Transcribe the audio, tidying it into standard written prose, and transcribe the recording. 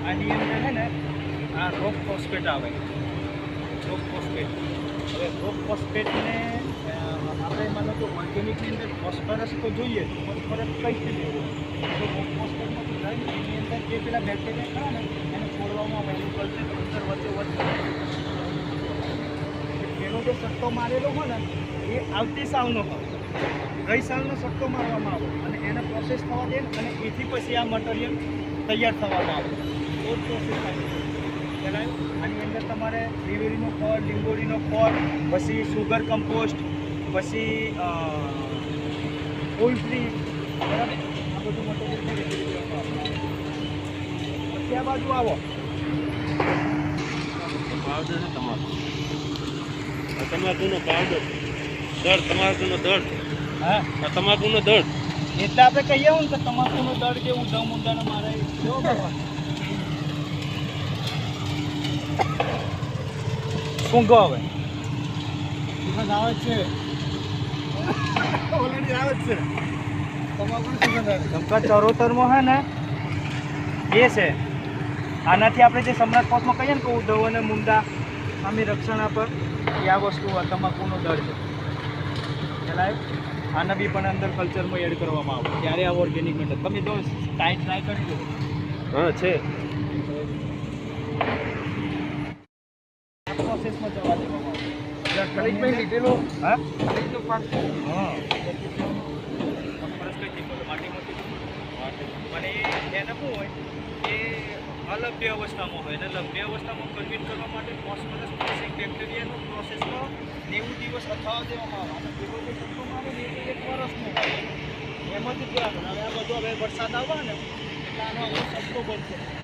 આની અંદર છે ને આ રોક ફોસ્ફેટ આવે, રોક ફોસ્ફેટ. હવે રોક ફોસ્ફેટને આપણે માનો તો ઓર્ગેનિકની અંદર ફોસ્ફરસ તો જોઈએ, ફોસ્ફરસ કઈ રીતે લેવું? તો રોક ફોસ્ફેટમાંથી લઈને એની અંદર જે પેલા બેક્ટેરિયા ખરા ને એને છોડવામાં આવે, એનું કલ્ચર વચ્ચે એનો જે સટ્ટો મારેલો હોય ને એ આવતી સાલનો હોય, ગઈ સાલનો સટ્ટો મારવામાં આવે અને એને પ્રોસેસ થવા દે અને એથી પછી આ મટીરિયલ તૈયાર થવામાં આવે. તો જ પ્રોસેસ થાય પહેલાં આની અંદર તમારે લીંબોડીનો ખોળ, લીંબોડીનો ખોળ, પછી સુગર કમ્પોસ્ટ, પછી પોલ્ટ્રી, બરાબર, આ બધું મટીરિયલ પછી આ બાજુ આવો પાવડર છે તમાકુનો પાવડર, દળ, તમાકુનો દળ. હા, તમાકુનો દળ એટલે આપણે કહીએ ને કે તમાકુનો દળ જેવું દમ ઊંડાને મારે કેવો કરવાનો. શું કહો હવે? સુગંધ આવે છે, ઓલરેડી આવે જ છે તમાકુની સુગંધ આવે. ધમકા ચરોતરમાં છે ને એ છે, આનાથી આપણે જે સમ્રાટ પોસ્ટમાં કહીએ ને કે ઉદવ અને મુંડા સામે રક્ષણ આપે એ આ વસ્તુ તમાકુનો દળ છે. પહેલાં આના બી પણ અંદર કલ્ચરમાં એડ કરવામાં આવે ત્યારે આ ઓર્ગેનિક મેટર. તમે જો ટાઈટ ટ્રાય કરી દો. હા છે. પ્રોસેસમાં જવા દેવામાં આવે. ખરીદભાઈ લીધેલું. હા, ખરીદનું પાક. હા, અને એને શું હોય એ અલભ્ય અવસ્થામાં હોય અને લભ્ય અવસ્થામાં કન્વર્ટ કરવા માટે ફોસ્ફરસ પ્રોસેસિંગ બેક્ટેરિયાનો પ્રોસેસમાં 90 દિવસ અથાવા દેવામાં આવે અને પેલો જે સટ્ટો મારે ને એ 1 વર્ષનો હોય એમાંથી જ આવે. હવે આ બધો હવે વરસાદ આવવા ને એટલે આનો હવે સટ્ટો બનશે.